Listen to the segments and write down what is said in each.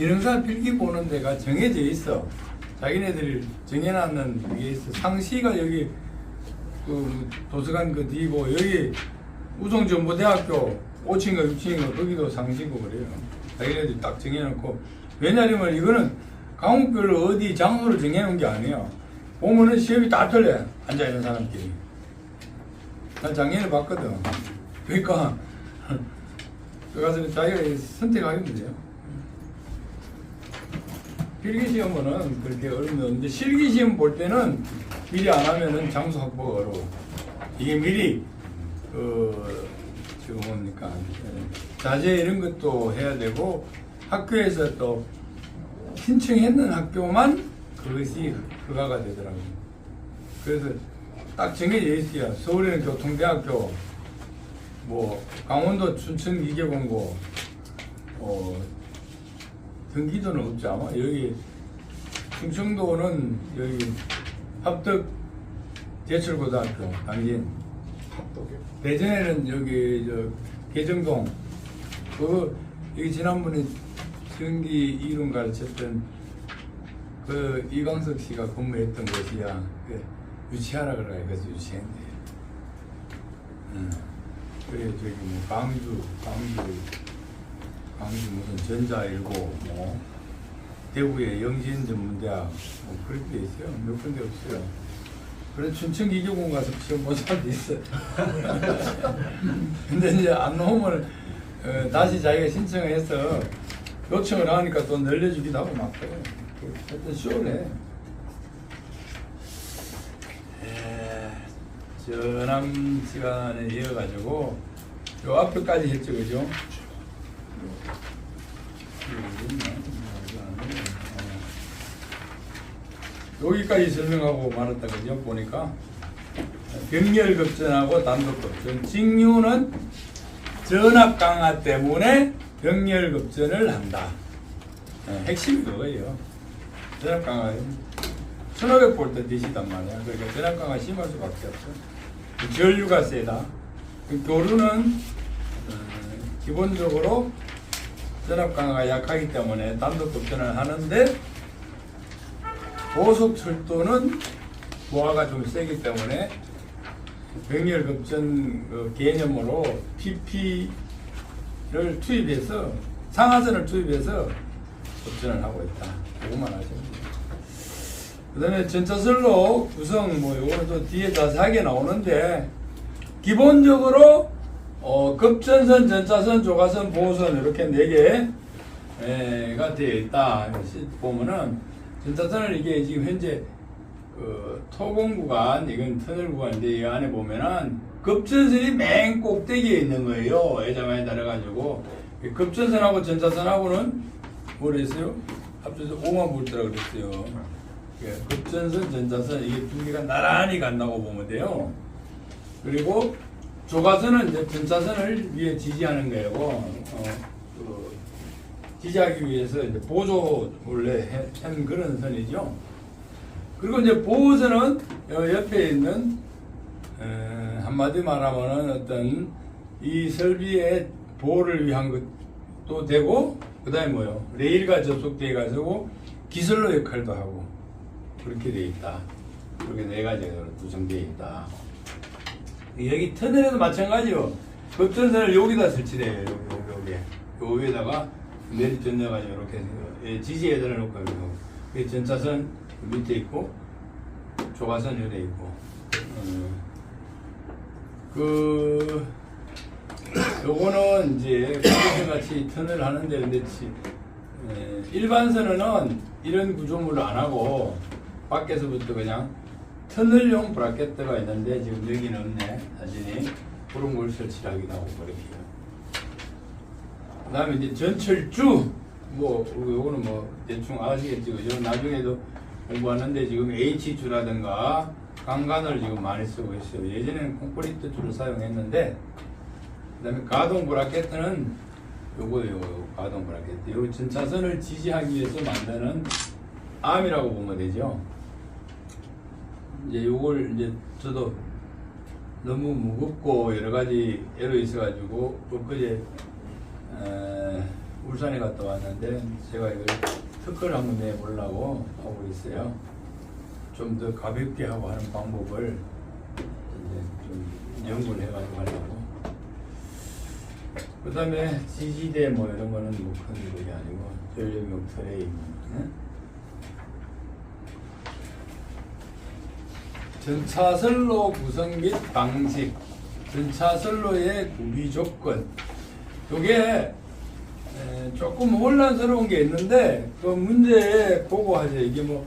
기능사 필기 보는 데가 정해져 있어. 자기네들이 정해놨는 게 있어. 상시가 여기 그 도서관 그 뒤고 여기 우성정보대학교 5층인가 6층인가 거기도 상시고 그래요. 자기네들이 딱 정해놓고. 왜냐하면 이거는 과목별로 어디 장소를 정해놓은 게 아니에요. 보면은 시험이 다 틀려. 앉아있는 사람끼리. 난 작년에 봤거든. 그러니까 가서 자기가 선택하면 돼요. 필기시험은 그렇게 어렵지 않은데 실기시험 볼 때는 미리 안 하면은 장소 확보가 어려워. 이게 미리 지금 뭡니까 자재 이런 것도 해야 되고 학교에서 또 신청했는 학교만 그것이 허가가 되더라고요. 그래서 딱 정해져 있어요. 서울에는 교통대학교, 뭐 강원도 춘천 기계공고, 경기도는 없지 아마. 여기 충청도는 여기 합덕 제철고등학교 당진. 합덕이요? 대전에는 여기 개정동. 여기 지난번에 전기 이론 가르쳤던 그 이광석 씨가 근무했던 곳이야. 유치하라 그래요. 그래서 유치했네. 그래 저기 뭐 광주 무슨 전자일고 뭐 대구의 영신 전문대학 뭐 그렇게 돼 있어요. 몇 군데 없어요. 그래 춘천 기계공 가서 시험 본 사람도 있어. 근데 이제 안 나오면 다시 자기가 신청을 해서 요청을 하니까 또 늘려주기도 하고 막 그래. 하여튼 시원해. 전함 시간에 이어가지고 요 앞에까지 했죠, 그죠? 여기까지 설명하고 말았다, 그죠? 보니까 병렬급전하고 단독급전. 직류는 전압 강화 때문에 병렬급전을 한다. 핵심이 그거예요. 전압 강화. 1500V DC단 말이야. 그러니까 전압 강화 심할 수밖에 없어. 전류가 세다. 교류는 기본적으로 전압 강화가 약하기 때문에 단독 급전을 하는데 고속 철도는 보화가 좀 세기 때문에 병렬 급전 개념으로 PP를 투입해서 상하선을 투입해서 급전을 하고 있다. 그것만 하시면 돼요. 그 다음에 전차선로 구성, 뭐, 요거는 또 뒤에 자세하게 나오는데, 기본적으로, 급전선, 전차선, 조가선, 보호선, 이렇게 4개가 되어 있다. 보면은, 전차선을 이게 지금 현재, 토공 구간, 이건 터널 구간인데, 이 안에 보면은, 급전선이 맨 꼭대기에 있는 거예요. 애자만에 달아가지고. 급전선하고 전차선하고는, 뭐랬어요? 합쳐서 5만 볼트라고 그랬어요. 급전선, 전차선 이게 두 개가 나란히 간다고 보면 돼요. 그리고 조가선은 이제 전차선을 위해 지지하는 거예요. 지지하기 위해서 이제 보조를 한 그런 선이죠. 그리고 이제 보호선은 옆에 있는 한마디 말하면은 어떤 이 설비의 보호를 위한 것도 되고, 그 다음에 뭐요? 레일과 접속되어 가지고 기선로 역할도 하고. 그렇게 되어 있다. 그렇게 4가지로 구성되어 있다. 여기 터널에도 마찬가지요. 급전선을 여기다 설치돼요. 요 위에다가 내리전 넣어가지고 이렇게 지지해달라 놓고 여기 전차선 밑에 있고 조가선 여기에 있고 요거는 이제 같이 터널 하는데 근데 일반선은 이런 구조물을 안 하고 밖에서부터 그냥 터널용 브라켓트가 있는데 지금 여기는 없네 사진이. 그런 걸 설치하기도 하고 그렇게요. 그 다음에 이제 전철주 뭐 요거는 뭐 대충 아시겠죠, 그죠? 나중에도 공부하는데 지금 H주라든가 강간을 지금 많이 쓰고 있어요. 예전에는 콘크리트 줄을 사용했는데, 그 다음에 가동 브라켓트는 요거예요. 가동 브라켓트. 요 전차선을 지지하기 위해서 만드는 암이라고 보면 되죠. 이제 요걸 이제 저도 너무 무겁고 여러 가지 애로 있어가지고 엊그제 울산에 갔다 왔는데 제가 이걸 특허를 한번 내보려고 하고 있어요. 좀 더 가볍게 하고 하는 방법을 이제 좀 연구를 해가지고 하려고. 그 다음에 지지대 뭐 이런 거는 뭐 큰 일이 아니고 전력용 트레이. 전차선로 구성 및 방식, 전차선로의 구비 조건. 요게 조금 혼란스러운 게 있는데 그 문제에 보고 하죠. 이게 뭐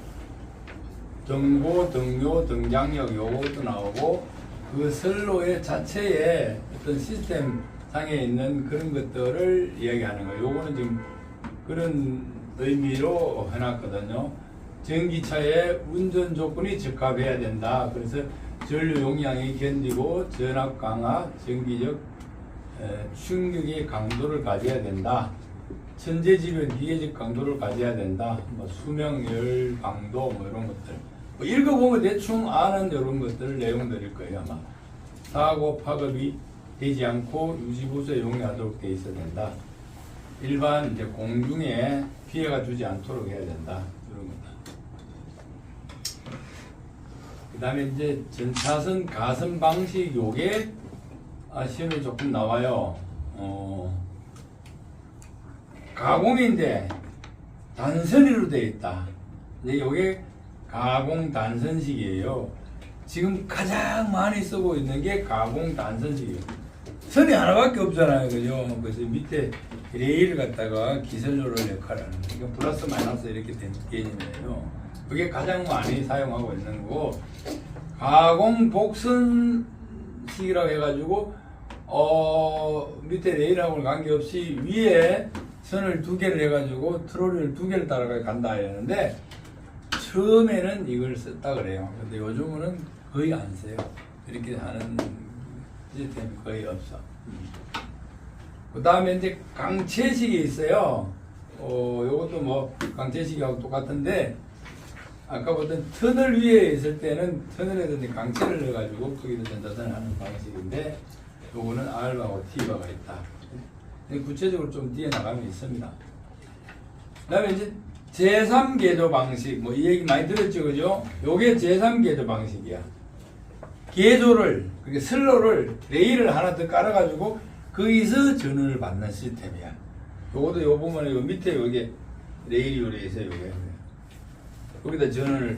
등고, 등요, 등장력 요것도 나오고 그 선로의 자체에 어떤 시스템 상에 있는 그런 것들을 이야기하는 거예요. 요거는 지금 그런 의미로 해놨거든요. 전기차의 운전 조건이 적합해야 된다. 그래서 전류 용량이 견디고 전압 강화, 전기적 충격의 강도를 가져야 된다. 천재지변 기계적 강도를 가져야 된다. 뭐 수명, 열, 강도 뭐 이런 것들. 뭐 읽어보면 대충 아는 이런 것들 내용들일 거예요 아마. 사고 파급이 되지 않고 유지보수에 용이하도록 돼 있어야 된다. 일반 이제 공중에 피해가 주지 않도록 해야 된다. 이런 거다. 그 다음에 이제 전차선 가선 방식 요게 시험에 조금 나와요. 가공인데 단선으로 되어 있다. 이제 요게 가공 단선식이에요. 지금 가장 많이 쓰고 있는 게 가공 단선식이에요. 선이 하나밖에 없잖아요. 그죠? 그래서 밑에 레일을 갖다가 기선로를 역할을 하는 거예요. 그러니까 플러스 마이너스 이렇게 된 개념이에요. 그게 가장 많이 사용하고 있는 거고, 가공 복선식이라고 해가지고 밑에 레일하고는 관계없이 위에 선을 두 개를 해가지고 트롤리를 두 개를 따라가 간다 이러는데 처음에는 이걸 썼다 그래요. 근데 요즘은 거의 안 써요. 이렇게 하는 시스템이 거의 없어. 그 다음에 이제 강체식이 있어요. 요것도 뭐 강체식하고 똑같은데 아까 보던 터널 위에 있을 때는 터널에서 이제 강체를 넣어가지고 거기서 전자선을 하는 방식인데 요거는 R바하고 T바가 있다. 구체적으로 좀 뒤에 나가면 있습니다. 그 다음에 이제 제3개조 방식, 뭐 이 얘기 많이 들었죠, 그죠? 요게 제3개조 방식이야. 개조를, 그러니까 슬로를, 레일을 하나 더 깔아가지고 거기서 전원을 받는 시스템이야. 요것도 요 부분에 요 밑에 요게 레일이 요래 있어요, 요게. 거기다 전원을,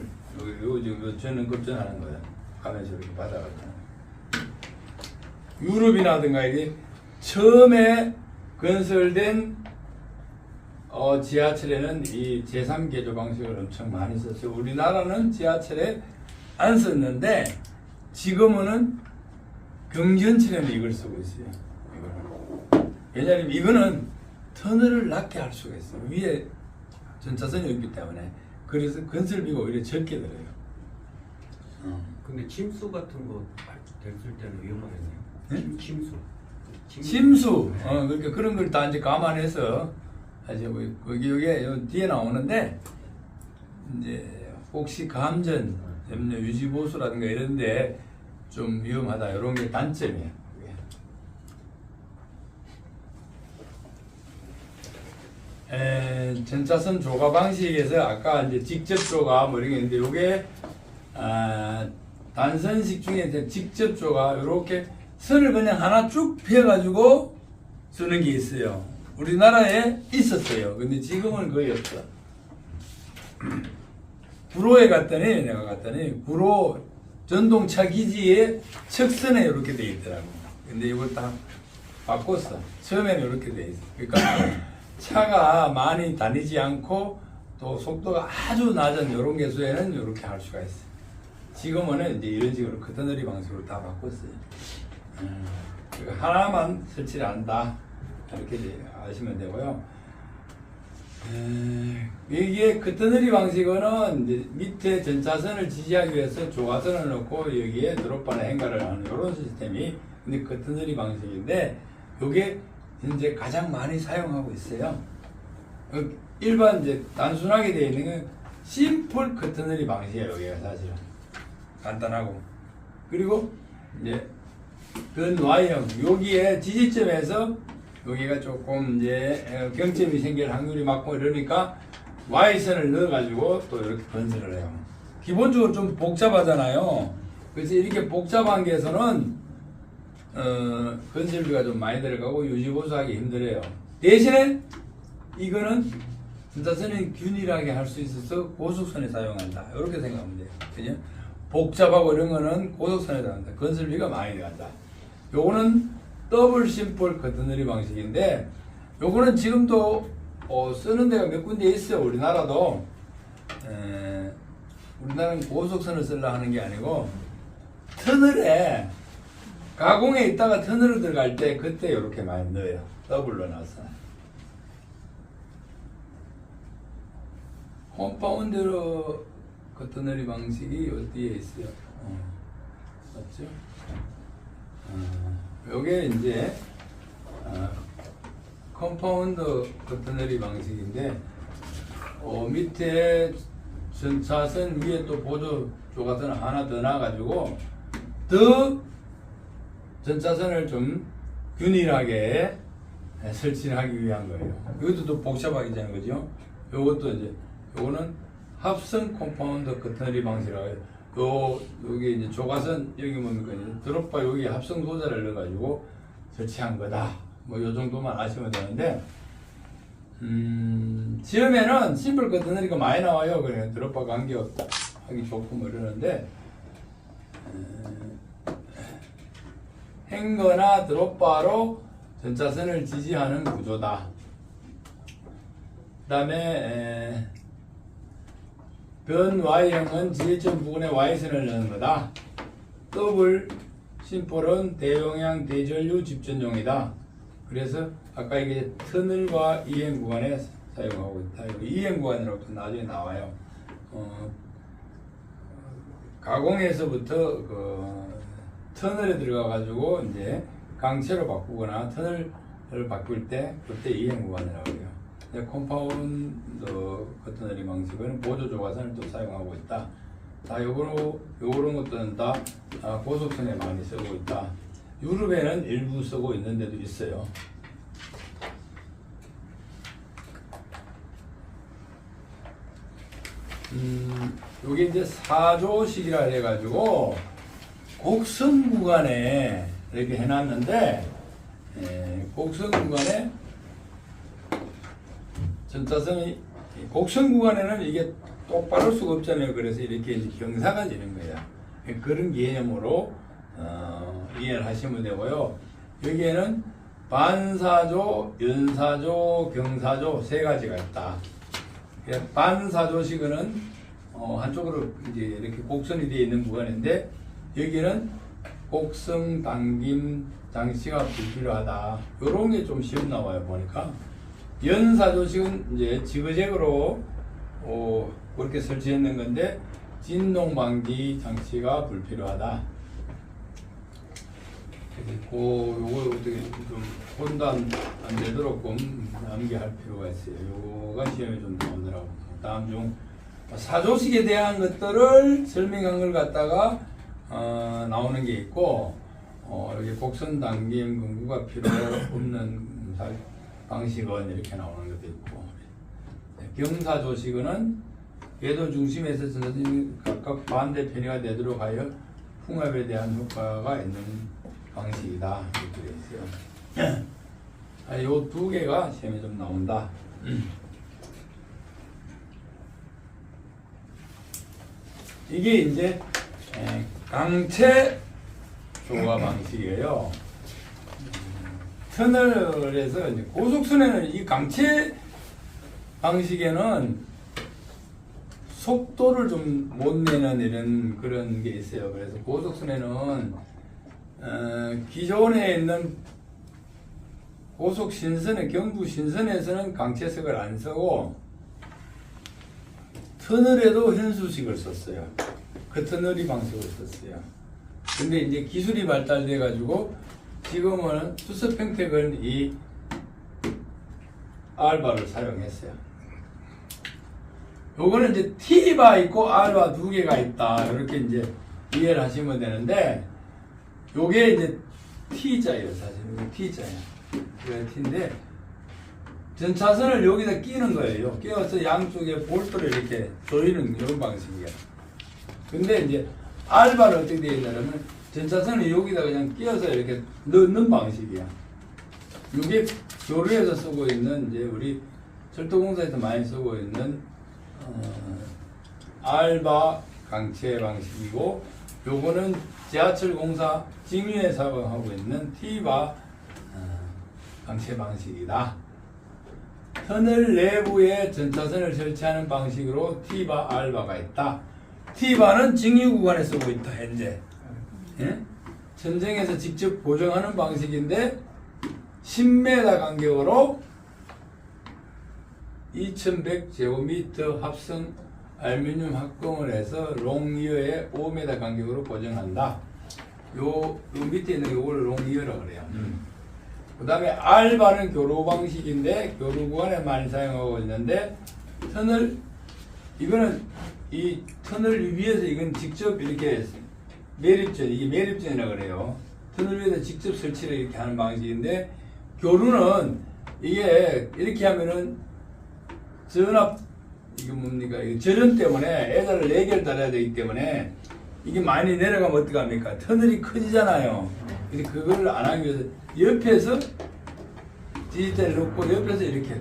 요 전원 급전하는 거야. 가면서 이렇게 받아가지고. 유럽이라든가 이게 처음에 건설된 지하철에는 이 제3개조 방식을 엄청 많이 썼어요. 우리나라는 지하철에 안 썼는데 지금은 경전철에는 이걸 쓰고 있어요. 왜냐하면 이거는 터널을 낮게 할 수가 있어요. 위에 전차선이 있기 때문에. 그래서 건설비가 오히려 적게 들어요. 근데 침수 같은 거 됐을 때는 위험하겠네요. 네? 침수. 그러니까 그런 걸 다 이제 감안해서 이제 여기 뒤에 나오는데 이제 혹시 감전, 염려 유지 보수라든가 이런데 좀 위험하다 이런 게 단점이에요. 전차선 조가 방식에서 아까 이제 직접 조가 뭐 이런 게 있는데 요게 단선식 중에 직접 조가 이렇게 선을 그냥 하나 쭉 펴가지고 쓰는 게 있어요. 우리나라에 있었어요. 근데 지금은 거의 없어. 구로에 갔더니 내가 갔더니 구로 전동차 기지에 척선에 이렇게 돼 있더라고. 근데 이걸 다 바꿨어. 처음에는 이렇게 돼 있어. 그러니까 차가 많이 다니지 않고 또 속도가 아주 낮은 이런 개수에는 이렇게 할 수가 있어. 지금은 이제 이런 식으로 커터너리 방식으로 다 바꿨어요. 하나만 설치를 한다. 이렇게 아시면 되고요. 이게 커터너리 방식은 이제 밑에 전차선을 지지하기 위해서 조화선을 넣고 여기에 드롭바나 행가를 하는 이런 시스템이 근데 커터너리 방식인데 이게 현재 가장 많이 사용하고 있어요. 일반 이제 단순하게 되어 있는 건 심플 커터너리 방식이에요. 여기가 사실은 간단하고 그리고 이제 건 Y형 여기에 지지점에서 여기가 조금 이제 경점이 생길 확률이 많고 이러니까 Y선을 넣어가지고 또 이렇게 건설을 해요. 기본적으로 좀 복잡하잖아요. 그래서 이렇게 복잡한 게에서는 건설비가 좀 많이 들어가고 유지보수하기 힘들어요. 대신에 이거는 전자선이 균일하게 할 수 있어서 고속선에 사용한다. 이렇게 생각하면 돼요. 그죠? 복잡하고 이런 거는 고속선에 사용한다. 건설비가 많이 들어간다. 요거는 더블 심플 커튼너리 방식인데 요거는 지금도 쓰는 데가 몇 군데 있어요. 우리나라도. 우리나라는 고속선을 쓰려 하는 게 아니고 터널에 가공에 있다가 터널로 들어갈 때 그때 이렇게 많이 넣어요. 더블로 넣어서. 컴파운드 커튼너리 방식이 어디에 있어요? 맞죠? 요게 이제 컴파운드 커튼너리 방식인데 밑에 전차선 위에 또 보조 조가선 하나 더 놔가지고 더 전차선을 좀 균일하게 설치를 하기 위한 거예요. 이것도 또 복잡하게 되는 거죠. 요것도 이제 요거는 합성 컴파운드 커튼너리 방식이라고 해요. 여기 이제 조가선 여기 뭡니까 이제 드롭바 여기 합성 도자를 넣어가지고 설치한 거다. 뭐 요 정도만 아시면 되는데 처음에는 심플 커튼너리가 많이 나와요. 그래 드롭바 간격하기 좋고 뭐 이러는데 행거나 드롭바로 전차선을 지지하는 구조다. 그 다음에 변 Y형은 지지점 부근에 Y선을 넣는 거다. 더블 심플은 대용량 대전류 집전용이다. 그래서 아까 이게 터널과 이행 구간에 사용하고 있다. 여기 이행 구간이라고 또 나중에 나와요. 가공에서부터 터널에 들어가 가지고 이제 강체로 바꾸거나 터널을 바꿀 때 그때 이행 구간이라고 해요. 컴파운드 커튼너리 방식은 보조 조가선을 또 사용하고 있다. 다 요런 것들은 다 고속선에 많이 쓰고 있다. 유럽에는 일부 쓰고 있는 데도 있어요. 요게 이제 4조식이라 해가지고 곡선 구간에 이렇게 해놨는데 곡선 구간에 전차선이 곡선 구간에는 이게 똑바를 수가 없잖아요. 그래서 이렇게 이제 경사가 지는 거야. 그런 개념으로 이해를 하시면 되고요. 여기에는 반사조, 연사조, 경사조 세 가지가 있다. 반사조식은 한쪽으로 이제 이렇게 곡선이 되어 있는 구간인데 여기는 곡선 당김 장치가 불필요하다. 이런 게 좀 시험 나와요 보니까. 연사조식은 이제 지그재그로 그렇게 설치했는 건데 진동 방지 장치가 불필요하다. 요거 어떻게 좀 혼단 안 되도록 암기할 필요가 있어요. 요거가 시험에 좀 나오더라고. 다음 중 사조식에 대한 것들을 설명한 걸 갖다가 나오는 게 있고 여기 곡선 당김 근구가 필요 없는 방식은 이렇게 나오는 것도 있고 경사조식은 궤도 중심에서 전자선이 각각 반대 편의가 되도록 하여 풍압에 대한 효과가 있는 방식이다. 이렇게 되어 있어요. 요 두 개가 시험에 좀 나온다. 이게 이제 강체 조가 방식이에요. 터널에서 이제 고속선에는 이 강체 방식에는 속도를 좀 못 내는 이런 그런 게 있어요. 그래서 고속선에는 기존에 있는 고속 신선의 경부 신선에서는 강체석을 안 쓰고 터널에도 현수식을 썼어요. 그 터널이 방식을 썼어요. 근데 이제 기술이 발달돼 가지고 지금은 수습 평택은 이 R바를 사용했어요. 요거는 이제 T바 있고 R바 두 개가 있다. 이렇게 이제 이해를 하시면 되는데 요게 이제 T자예요. 사실 T자예요. T인데 전차선을 여기다 끼는 거예요. 끼워서 양쪽에 볼트를 이렇게 조이는 이런 방식이야. 근데 이제 알바는 어떻게 되어 있냐면 전차선을 여기다 그냥 끼워서 이렇게 넣는 방식이야. 이게 교류에서 쓰고 있는 이제 우리 철도공사에서 많이 쓰고 있는 알바 강체 방식이고, 요거는 지하철 공사 직류에 사용하고 있는 T바 강체 방식이다. 터널 내부에 전차선을 설치하는 방식으로 T바 알바가 있다. T바는 직류 구간에 쓰고 있다 현재. 예? 천정에서 직접 고정하는 방식인데 10m 간격으로 2100제곱미터 합성 알루미늄 합금을 해서 롱이어에 5m 간격으로 고정한다. 요 밑에 있는 요걸 롱이어라고 그래요. 그 다음에 알바는 교로 방식인데 교로 구간에 많이 사용하고 있는데, 터널, 이거는 이 터널 위에서 이건 직접 이렇게 매립전, 이게 매립전이라고 그래요. 터널 위에서 직접 설치를 이렇게 하는 방식인데, 교루는 이게 이렇게 하면은 전압, 이게 뭡니까? 이게 절연 때문에 에다를 4개를 달아야 되기 때문에 이게 많이 내려가면 어떡합니까? 터널이 커지잖아요. 그래서 그걸 안 하기 위해서 옆에서 디지털 놓고 옆에서 이렇게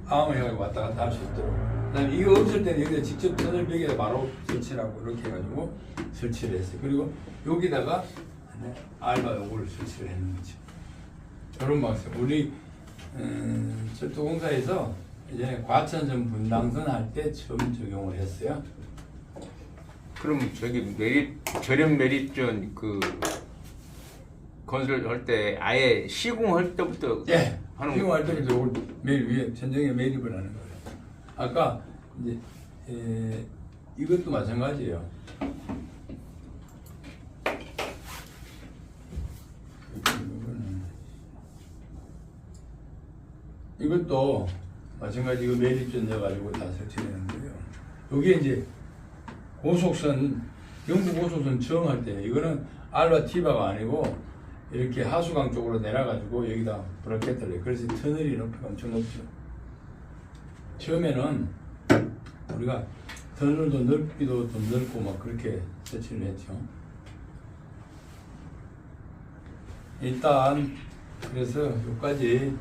암을 해가지고 왔다 갔다 할 수 있도록. 그 다음에 이거 없을 때는 여기다 직접 터널 벽에다 바로 설치를 하고 이렇게 해가지고 설치를 했어요. 그리고 여기다가 알바 요거를 설치를 했는 거죠. 이런 방식. 우리 철도공사에서 이제 과천선 분당선 할 때 처음 적용을 했어요. 그럼 저기 저렴 매립전 그 건설할 때 아예 시공할 때부터 예, 하는 시공할 때부터 요걸 매일 위에 전정에 매립을 하는 거예요. 아까 이제 이것도 마찬가지예요. 이것도 마찬가지 이거 매립전 넣어가지고 다 설치되는 거예요. 여기에 이제 고속선, 경부 고속선 처음 할 때 이거는 알바 T바가 아니고 이렇게 하수강 쪽으로 내려가지고 여기다 브라켓을 해요. 그래서 터널이 높이가 엄청 높죠. 처음에는 우리가 터널도 넓이도 좀 넓고 막 그렇게 설치를 했죠. 일단 그래서 여기까지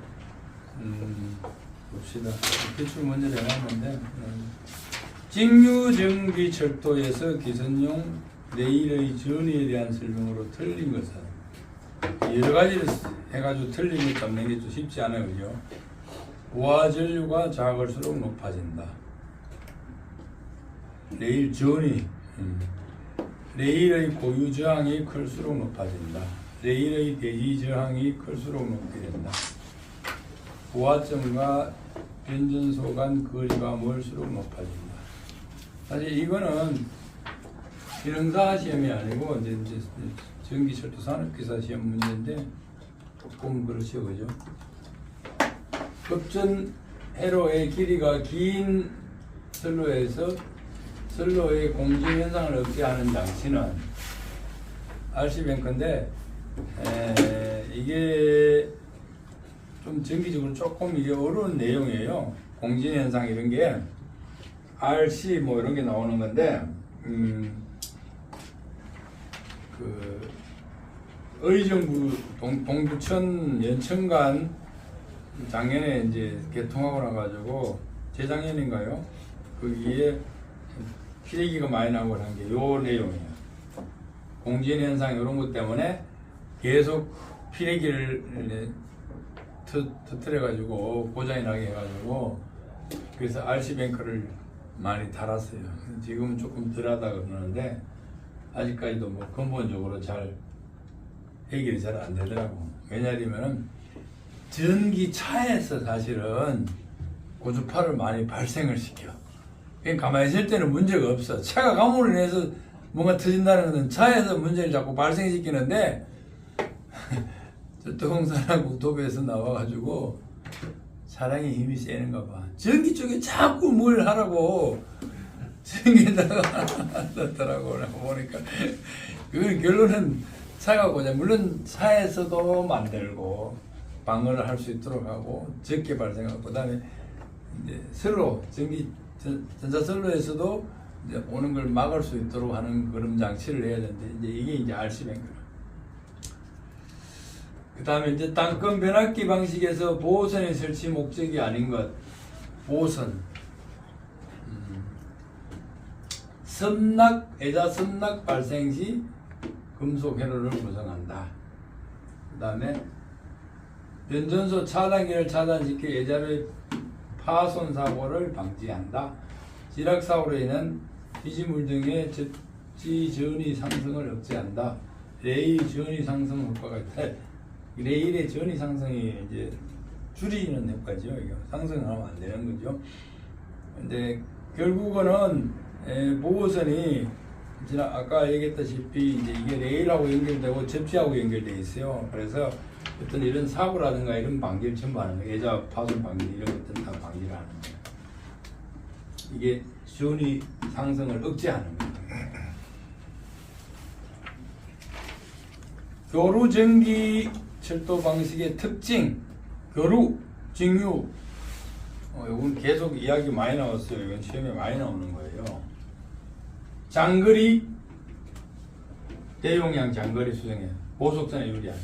봅시다. 기출 먼저 내놨는데 직류정비철도에서 기선용 레일의 전위에 대한 설명으로 틀린 것은, 여러 가지를 해가지고 틀린 것 잡는 게 좀 쉽지 않아요. 그죠? 우하 전류가 작을수록 높아진다. 레일 전위, 레일의 고유 저항이 클수록 높아진다. 레일의 대지 저항이 클수록 높게 된다. 우하점과 변전소 간 거리가 멀수록 높아진다. 사실 이거는 기능사 시험이 아니고 이제 전기철도 산업기사 시험 문제인데 조금 그렇죠, 그죠? 급전 회로의 길이가 긴 선로에서 선로의 공진 현상을 없게 하는 장치는 RC뱅크인데 이게 좀 정기적으로 조금 이게 어려운 내용이에요. 공진 현상 이런 게 RC 뭐 이런 게 나오는 건데 그 의정부 동부천 연천간 작년에 이제 개통하고 나가지고 재작년인가요? 거기에 피레기가 많이 나오고 한 게 요 내용이에요. 공진 현상 이런 것 때문에 계속 피레기를 터뜨려가지고 고장이 나게 해가지고 그래서 RC뱅크를 많이 달았어요. 지금은 조금 덜하다 그러는데 아직까지도 뭐 근본적으로 잘 해결이 잘 안 되더라고. 왜냐하면 전기차에서 사실은 고주파를 많이 발생을 시켜. 그냥 가만히 있을 때는 문제가 없어. 차가 가물로 인해서 뭔가 터진다는 것은 차에서 문제를 자꾸 발생시키는데 철도공사랑 국토부에서 나와가지고 사랑의 힘이 세는가 봐. 전기 쪽에 자꾸 뭘 하라고 전기에다가 넣더라고. 보니까 그건 결론은 차가 고장. 물론 차에서도 만들고 방어를 할 수 있도록 하고 적게 발생하고 그다음에 이제 선로 전자선로에서도 이제 오는 걸 막을 수 있도록 하는 그런 장치를 해야 되는데 이제 이게 이제 RC 뱅크로. 그다음에 이제 땅건 변압기 방식에서 보호선의 설치 목적이 아닌 것 보호선. 애자 선락 발생 시 금속 회로를 구성한다. 그 다음에 변전소 차단기를 차단시켜 애자의 파손 사고를 방지한다. 지락 사고로 인한 피지물 등의 접지 전위 상승을 억제한다. 레일 전위 상승 효과가 있다. 레일의 전위 상승이 이제 줄이는 효과죠. 이거 상승하면 안 되는 거죠. 근데 결국은 보호선이 아까 얘기했다시피 이제 이게 레일하고 연결되고 접지하고 연결되어 있어요. 그래서 어떤 이런 사고라든가 이런 방지를 전부 하는 거예요. 애자 파손 방지 이런 것들 다 방지를 하는 거예요. 이게 전위 상승을 억제하는 거예요. 교루 전기 철도 방식의 특징, 교루, 직류. 이건 계속 이야기 많이 나왔어요. 이건 시험에 많이 나오는 거예요. 장거리, 대용량 장거리 수송에 고속선에 유리한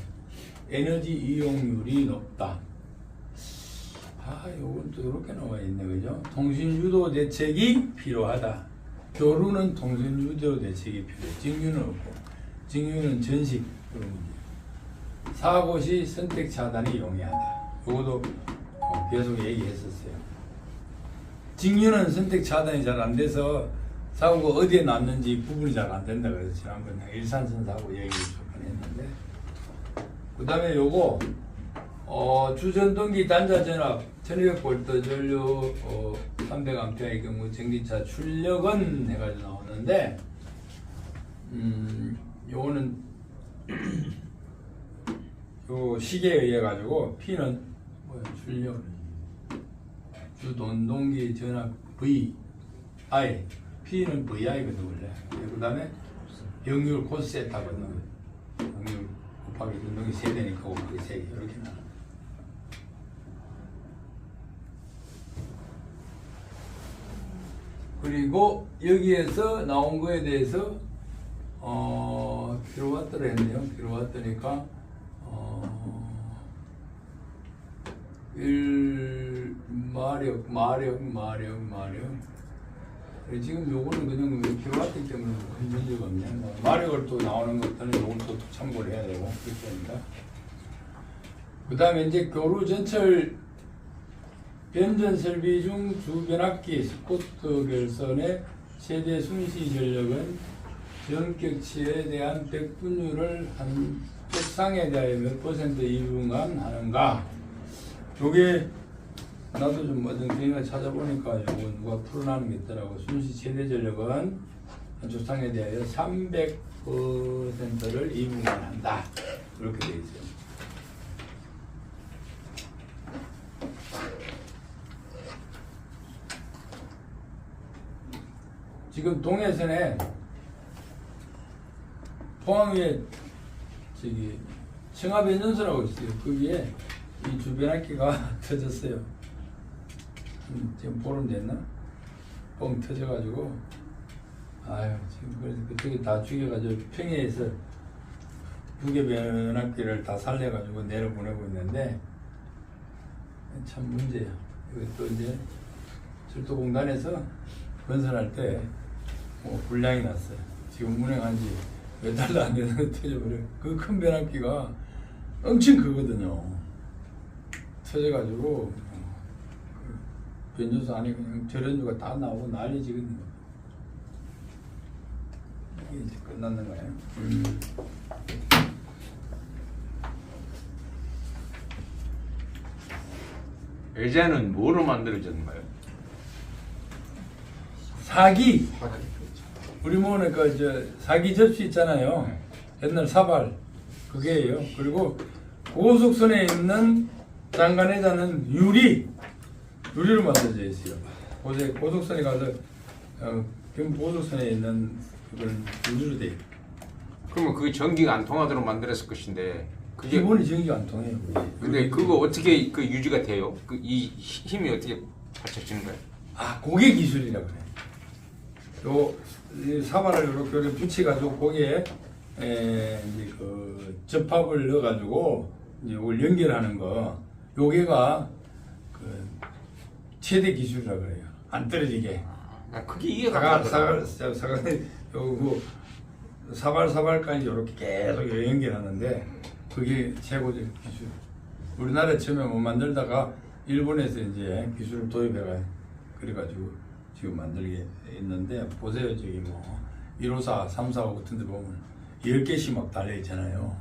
에너지 이용률이 높다. 요건 또 이렇게 나와 있네, 그죠? 통신유도 대책이 필요하다. 교루는 통신유도 대책이 필요해. 직류는 없고, 직류는 전식 그런 문제. 사고 시 선택 차단이 용이하다. 요것도 계속 얘기했었어요. 직류는 선택 차단이 잘 안 돼서 사고가 어디에 났는지 구분이 잘 안 된다 그래서 지난번에 일산선 사고 얘기를 조금 했는데 그 다음에 요거 주전동기 단자전압 1200V 전류 300A의 경우 전기차 출력은 해가지고 나오는데 요거는 요 시계에 의해 가지고 P는 뭐야 출력 주전동기 전압 VI P는 VI거든 원래. 그 다음에 병률 코세타거든. 병률 곱하기 운동이 세대니까 곱하기 3개 이렇게 나눠. 그리고 여기에서 나온 거에 대해서 킬로와트를 했네요. 킬로와트니까 1마력 지금 요거는 그냥 킬로와트 때문에 큰 문제가 없냐. 마력을 또 나오는 것들은 요걸 또 참고를 해야 되고 그렇게 합니다. 그 다음에 이제 교루 전철 변전 설비 중 주변압기 스포트 결선의 최대 순시 전력은 전격치에 대한 백분율을 한 쪽상에 대하여 몇 % 이분간 하는가. 요게 나도 좀 어떤 기능을 찾아보니까 요거 누가 풀어나는 게 있더라고. 순시 최대 전력은 한 쪽상에 대하여 300%를 이분간 한다. 이렇게 되어 있어요. 지금 동해선에 포항에 저기 청하변전소라고 있어요. 거기에 이 주변압기가 터졌어요. 지금 보름 됐나? 뻥 터져가지고 아유 지금 그래서 그쪽에 다 죽여가지고 평해에서 2개 변압기를 다 살려가지고 내려보내고 있는데 참 문제야. 이것도 이제 철도공단에서 건설할 때 불량이 났어요. 지금 운행한 지 몇 달도 안 돼서 터져버려요. 그 큰 변압기가 엄청 크거든요. 터져가지고 변조소 안에 그냥 절연유가 다 나오고 난리지거든요. 이게 이제 끝났는 거예요. 의자는 뭐로 만들어졌는가요? 사기. 우리 모는 사기 접시 있잖아요. 옛날 사발 그게예요. 그리고 고속선에 있는 장관회자는 유리로 만들어져 있어요. 고속선에 가서 고속선에 있는 그걸 유리로 돼 있어요. 그러면 그게 전기가 안 통하도록 만들었을 것인데 그게 기본이 전기가 안 통해요. 그게. 근데 그거 어떻게 그 유지가 돼요? 그 이 힘이 어떻게 받쳐지는 거예요? 아, 그게 기술이라 그래. 이 사발을 이렇게 붙여가지고 거기에 이제 그 접합을 넣어가지고 이제 이걸 연결하는 거, 요게가 그 최대 기술이라 그래요. 안 떨어지게. 아, 그게 이해가 안 가더라고요. 사발까지 이렇게 계속 연결하는데 그게 최고적 기술. 우리나라에 처음에 못 만들다가 일본에서 이제 기술을 도입해가 그래가지고 지금 만들게 있는데 보세요. 저기 뭐 154, 345 같은 데 보면 10개씩 막 달려 있잖아요.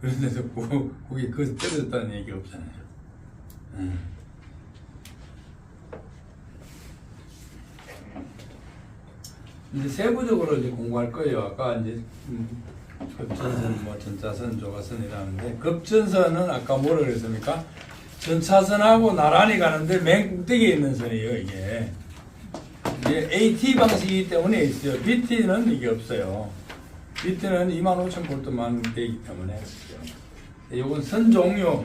그런데도 거기 그 떨어졌다는 얘기가 없잖아요. 이제 세부적으로 이제 공부할 거예요. 아까 이제 급전선, 뭐 전차선, 조가선이라는데 급전선은 아까 뭐라 그랬습니까? 전차선하고 나란히 가는데 맨 꼭대기에 있는 선이에요. 이게 AT 방식이기 때문에 있어요. BT는 이게 없어요. BT는 25,000볼트만 되기 때문에 이건 선 종류.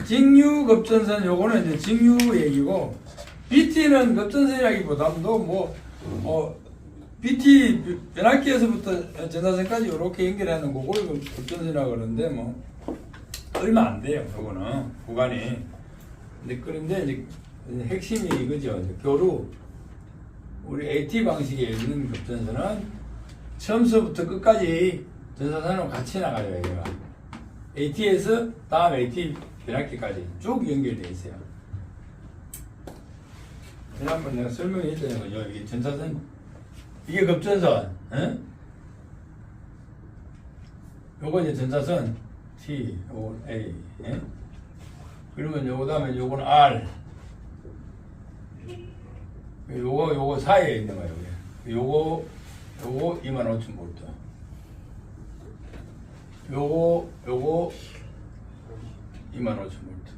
직류 급전선 요거는 이제 직류 얘기고 BT는 급전선이라기보다도 BT 변압기에서부터 전자선까지 이렇게 연결하는 거고 이거 급전선이라고 그러는데 뭐 얼마 안 돼요. 요거는 구간이. 그런데 이제 핵심이 이거죠. 이제 교루. 우리 AT 방식에 있는 급전선은 처음서부터 끝까지 전자선하고 같이 나가요. 얘가. AT에서 다음 AT 변압기까지 쭉 연결되어 있어요. 지난번 내가 설명했던 거죠. 이게 전차선, 이게 급전선, 에? 요거 이제 전차선 T, 요거 A, 에? 그러면 요거 다음에 요거는 R, 요거 사이에 있는 거예요. 요거 25,000볼트. 요거 25,000볼트.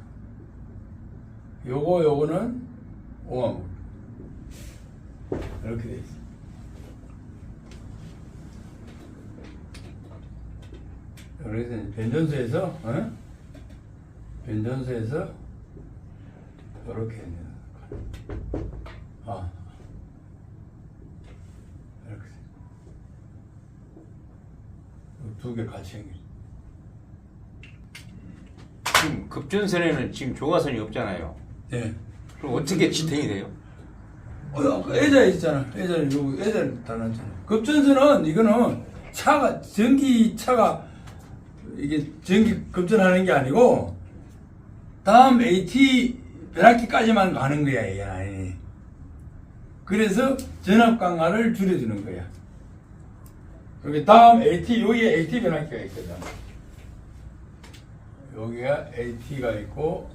요거는 5만 볼트. 이렇게 돼 있어. 그래서 변전소에서 이렇게 이렇게 두 개 같이 연결. 지금 급전선에는 지금 조가선이 없잖아요. 네. 그럼 어떻게 지탱이 돼요? 애자 있잖아. 애자를 달았잖아. 급전선은 이거는 전기차가 이게 전기 급전하는 게 아니고 다음 AT 변압기까지만 가는 거야, 이게 아니. 그래서 전압 강화를 줄여주는 거야. 여기 다음 여기에 AT 변압기가 있거든. 여기가 AT가 있고,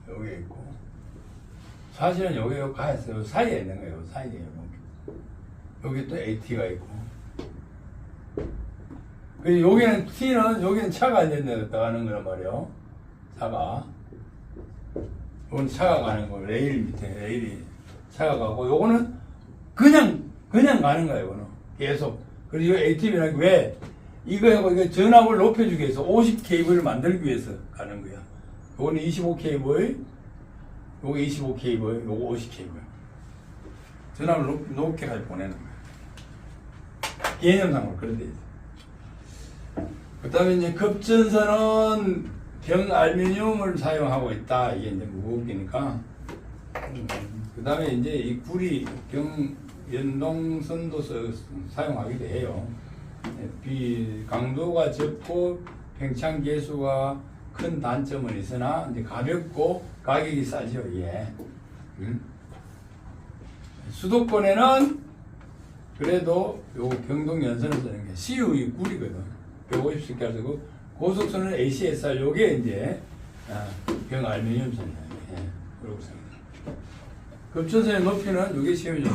여기 있고. 사실은 여기 가있어요. 사이에 있는 거예요. 사이에. 여기 또 AT가 있고. 그리고 여기는 T는, 여기는 차가 앉아있다 가는 거란 말이에요. 차가. 요건 차가 가는 거. 레일 밑에, 레일이 차가 가고, 요거는 그냥 가는 거예요. 요거는. 계속. 그리고 AT 변압기 왜? 이거 전압을 높여주기 위해서 50kV를 만들기 위해서 가는 거야. 요거는 25kV, 요거 25kV, 요거 50kV. 전압을 높게 가지고 보내는 거야. 개념상으로 그런 데 있어. 그 다음에 이제 급전선은 병알루미늄을 사용하고 있다. 이게 이제 무겁기니까. 그 다음에 이제 이 구리, 연동선도 사용하기도 해요. 강도가 적고 팽창 계수가 큰 단점은 있으나 이제 가볍고 가격이 싸죠. 이게. 수도권에는 그래도 요 경동 연선을 쓰는 게 CU이 구리거든. 150cc 쓰고 고속선은 ACSR 요게 이제 병알루미늄 선이야. 그렇고 생각합니다. 급전선의 높이는 요게 CU죠.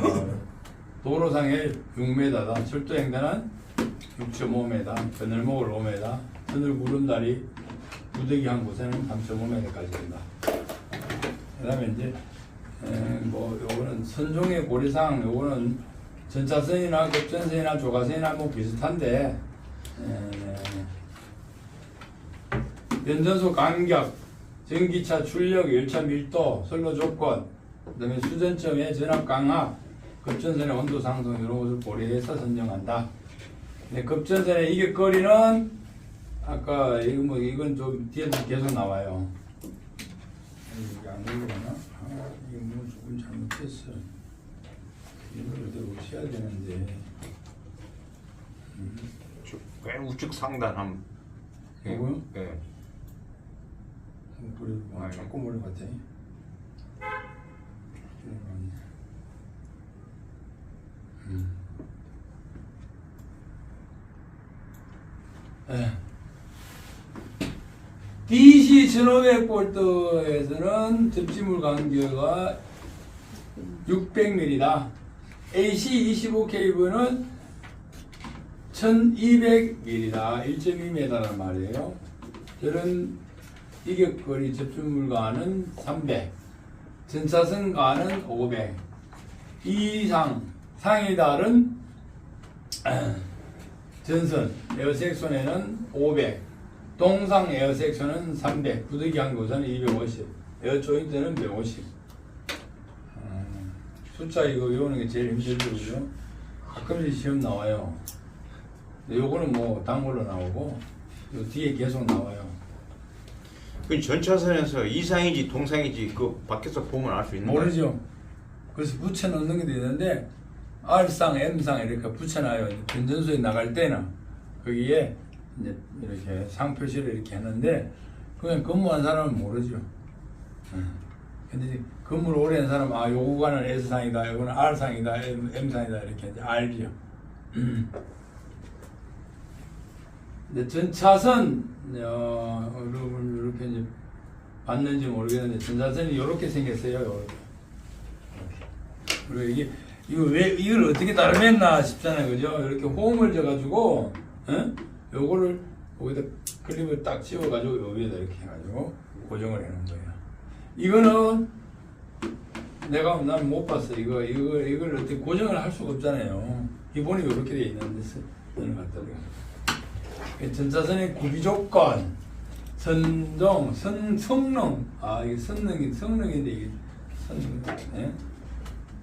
도로상에 6m다. 철도횡단은 6.5m, 그늘목을 5m, 그늘 구름다리 무더기 한 곳에는 3.5m까지 된다. 그 다음에 이제 요거는 선종의 고리상, 요거는 전차선이나 급전선이나 조가선이나 뭐 비슷한데 변전소 간격, 전기차 출력, 열차 밀도, 선로 조건, 그다음에 수전점의 전압 강하, 급전선의 온도 상승 이런 것을 고려해서 선정한다. 근데 급전선의 이격거리는 아까 이건 좀 뒤에서 계속 나와요. 이게 안 걸리나? 이게 뭐 조금 잘못했어. 이걸 어디 오셔야 되는데. 꽤 우측 상단 한. 이거요? 예. 그래, 자꾸 몰래 봤더니. DC 1500V에서는 접지물 간격이 600mm다. AC 25kV는 1200mm다. 1.2m란 말이에요. 저런 이격거리 접지물과는 300, 전차선과는 500. 이상 상이 다른 전선 에어섹션에는 500, 동상 에어섹션은 300, 부득이 한 곳은 250, 에어 조인트는 150. 숫자 이거 외우는 게 제일 힘들죠, 그죠? 가끔씩 시험 나와요. 근데 요거는 뭐 단골로 나오고 요 뒤에 계속 나와요. 그 전차선에서 이상인지 동상인지 그 밖에서 보면 알 수 있는 거예요? 모르죠. 그래서 붙여놓는 게 되는데 R상, M상 이렇게 붙여놔요. 변전소에 나갈 때는 거기에 이제 이렇게 상 표시를 이렇게 하는데 그냥 근무한 사람은 모르죠. 근데 근무를 오래 한 사람은 요 구간은 S상이다, 요거는 R상이다, M상이다 이렇게 이제 알죠. 근데 전차선 이렇게 이제 봤는지 모르겠는데 전차선이 이렇게 생겼어요. 요렇게. 그리고 이거 왜 이걸 어떻게 다루겠나 싶잖아요, 그죠? 이렇게 홈을 져가지고, 요거를 거기다 클립을 딱 씌워가지고 요 위에다 이렇게 해가지고 고정을 해놓은 거예요. 이거는 난 못 봤어. 이걸 어떻게 고정을 할 수가 없잖아요. 기본이 이렇게 돼 있는데 쓰는 것 같더라고요. 전차선의 구비 조건, 선동, 성능. 이게 성능인데 이게 성능.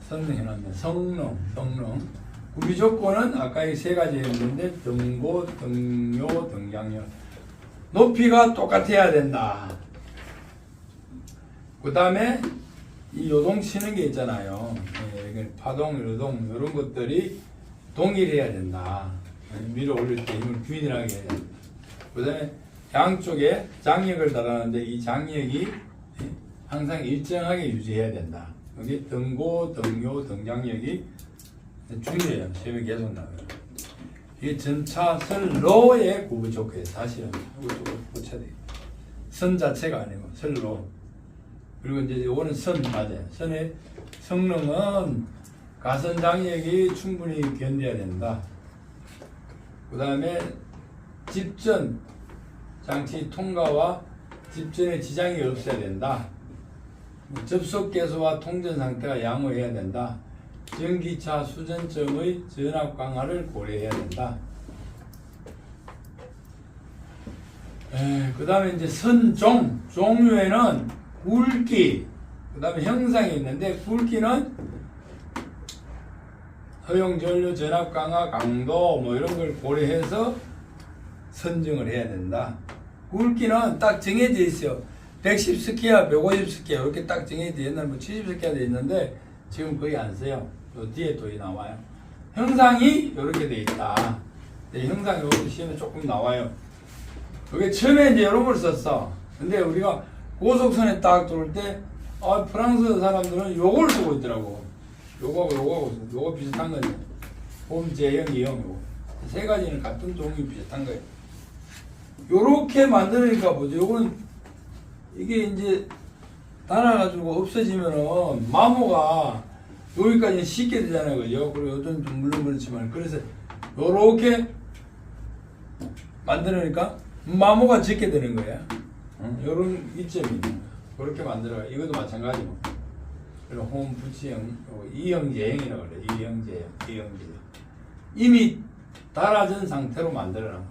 성능 해놨네. 성능. 구비 조건은 아까 이 세 가지였는데 등고, 등요, 등장력. 높이가 똑같아야 된다. 그 다음에 이 요동 치는 게 있잖아요. 파동, 요동 이런 것들이 동일해야 된다. 밀어 올릴 때 힘을 균일하게 해야 된다. 그 다음에 양쪽에 장력을 달았는데 이 장력이 항상 일정하게 유지해야 된다. 여기 등고, 등요, 등장력이 중요해요. 시험에 계속 나와요. 이게 전차 선로의 구분 조건이에요. 사실은 이거 붙여야 돼요. 선 자체가 아니고 선로. 그리고 이제 이거는 선 맞아요. 선의 성능은 가선 장력이 충분히 견뎌야 된다. 그 다음에 집전 장치 통과와 집전에 지장이 없어야 된다. 접속 개수와 통전 상태가 양호해야 된다. 전기차 수전점의 전압 강화를 고려해야 된다. 그 다음에 이제 선종, 종류에는 굵기, 그 다음에 형상이 있는데 굵기는 허용 전류 전압 강화 강도 뭐 이런 걸 고려해서 선정을 해야 된다. 굵기는 딱 정해져 있어요. 110 스퀘어, 150 스퀘어 이렇게 딱 정해져 옛날 뭐 70 스퀘어 돼 있는데 지금 거의 안 써요. 또 뒤에 또 나와요. 형상이 이렇게 돼 있다. 형상이 이것도 시험에 조금 나와요. 이게 처음에 이제 이런 걸 썼어. 근데 우리가 고속선에 딱 들어올 때 프랑스 사람들은 요걸 쓰고 있더라고. 요거 비슷한 거죠. 홈 J형, E형 요거. 세 가지는 같은 종류 비슷한 거예요. 요렇게 만드니까 뭐죠? 요거는 이게 이제 달아가지고 없어지면은 마모가 여기까지 쉽게 되잖아요, 그죠? 그리고 요즘 좀 물론 그렇지만 그래서 요렇게 만드니까 마모가 적게 되는 거예요. 요런 이점이 있는 거예요. 그렇게 만들어요. 이것도 마찬가지고. 그리고 홈 부치형, E형 J형이라고 그래요. E형 J형. 이미 달아진 상태로 만들어 놓은 거예요.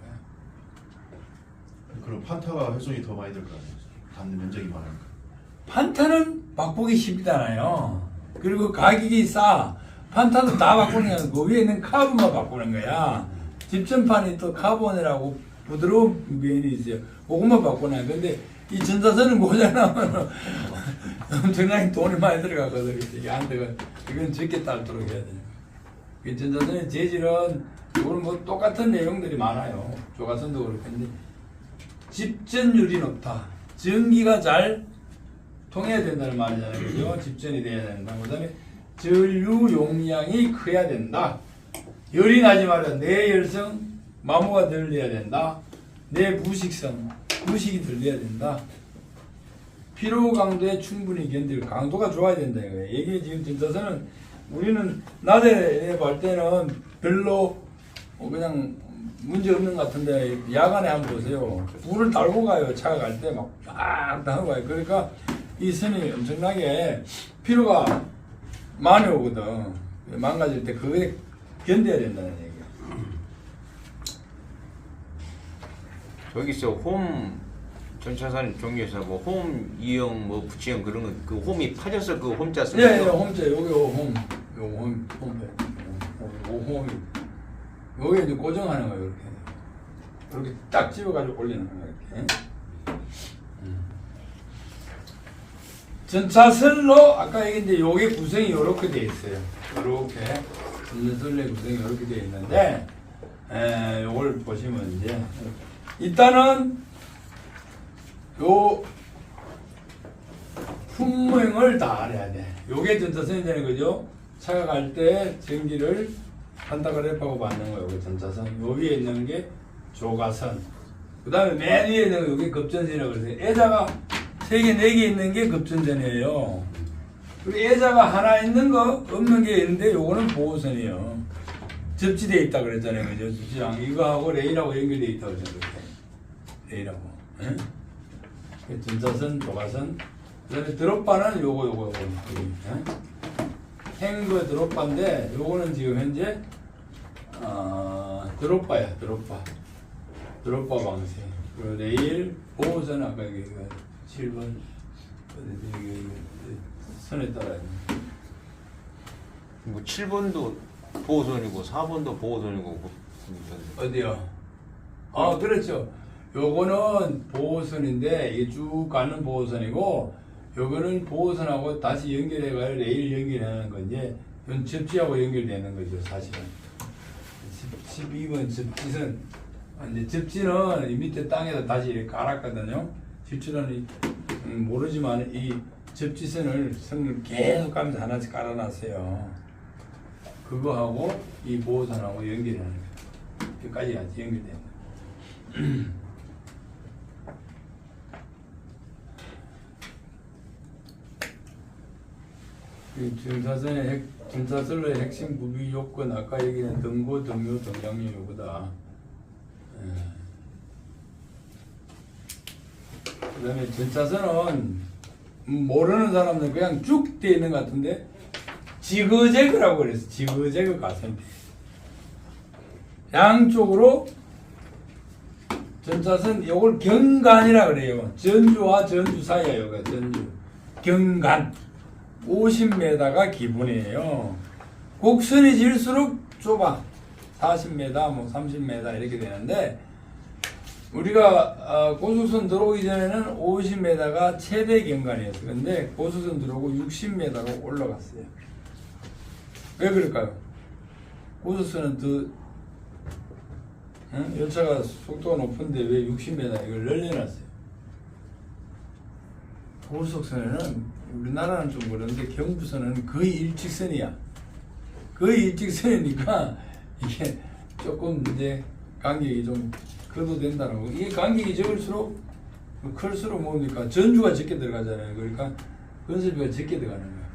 그럼 판타가 훼손이 더 많이 될 거 아니에요? 닿는 면적이 많으니까. 판타는 바꾸기 쉽잖아요. 그리고 가격이 싸. 판타도 다 바꾸는 게 아니고 그 위에 있는 카본만 바꾸는 거야. 집전판이 또 카본이라고 부드러운 면이 있어요. 그것만 바꾸는 거야. 근데 이 전자선은 고장나면 엄청나게 돈이 많이 들어가거든. 이게 안 들어가. 이건 적게 따르도록 해야 돼요. 이 전자선의 재질은 이거는 뭐 똑같은 내용들이 많아요. 조가선도 그렇고. 근데 집전율이 높다. 전기가 잘 통해야 된다는 말이잖아요. 그죠? 집전이 돼야 된다. 그 다음에 전류 용량이 커야 된다. 열이 나지 말아야 내열성, 마모가 들려야 된다. 내부식성, 부식이 들려야 된다. 피로 강도에 충분히 견딜 강도가 좋아야 된다 이거예요. 이게 지금 전자선은 우리는 낮에 볼 때는 별로 그냥 문제 없는 것 같은데 야간에 한번 보세요. 불을 달고 가요. 차가 갈 때 막 하고 가요. 그러니까 이 선이 엄청나게 피로가 많이 오거든. 망가질 때 그거에 견뎌야 된다는 얘기야. 저기서 홈 전차선 종류에서 뭐 홈 이형 뭐 부치형 그런 거 그 홈이 파져서 그 홈자 쓰는 예, 거. 홈자 여기 홈, 홈이 여기 이제 고정하는 거예요. 이렇게 딱 집어가지고 올리는 거예요. 이렇게. 전차선로 아까 얘기했는데 요게 구성이 이렇게 돼 있어요. 이렇게 전차선로의 구성이 이렇게 돼 있는데 요걸 보시면 이제 일단은 요 품명을 다 알아야 돼. 요게 전차선이 되는 거죠. 차가 갈 때 전기를 판타그래프하고 받는 거예요. 요게 전차선. 요 위에 있는 게 조가선. 그 다음에 맨 위에 있는 거 요게 급전선이라고 그래서 애자가 3개, 4개 있는 게 급전선이에요. 그리고 애자가 하나 있는 거, 없는 게 있는데 요거는 보호선이에요. 접지되어 있다 그랬잖아요. 그죠? 접지랑 이거하고 레일하고 연결되어 있다고 그랬잖아요. 레일하고. 예? 전차선, 조가선. 그 다음에 드롭바는 요거. 예? 행거 드롭바인데 요거는 지금 현재 드롭바야. 드롭바 방식. 그리고 레일, 보호선 아까 여기 7번 선에 따라 뭐 7번도 보호선이고 4번도 보호선이고 어디요? 아 그렇죠. 요거는 보호선인데 이게 쭉 가는 보호선이고 요거는 보호선하고 다시 연결해가 레일 연결하는 건데 이건 접지하고 연결되는 거죠 사실은. 12번 접지선. 이제 접지는 이 밑에 땅에다 다시 이렇게 깔았거든요. 실제로는 모르지만 이 접지선을 선을 계속 가면서 하나씩 깔아놨어요. 그거하고 이 보호선하고 연결하는 거예요. 여기까지 같이 연결되는 거예요. 전차선로의 핵심 구비 요건 아까 얘기한 등고, 등유, 등장류 요거다. 그 다음에 전차선은 모르는 사람들 그냥 쭉 돼 있는 것 같은데 지그재그라고 그래서 지그재그 가선이 양쪽으로 전차선 요걸 경간이라 그래요. 전주와 전주 사이야 요가 전주 경간 50m가 기본이에요. 곡선이 질수록 좁아 40m 뭐 30m 이렇게 되는데 우리가 고속선 들어오기 전에는 50m가 최대 경간이었어요. 근데 고속선 들어오고 60m가 올라갔어요. 왜 그럴까요? 고속선은 더 열차가 속도가 높은데 왜 60m 이걸 늘려놨어요? 고속선에는 우리나라는 좀 그런데 경부선은 거의 일직선이야. 거의 일직선이니까 이게 조금 이제 간격이 좀 커도 된다라고. 이게 간격이 적을수록 클수록 뭡니까? 전주가 적게 들어가잖아요. 그러니까 건설비가 적게 들어가는 거야.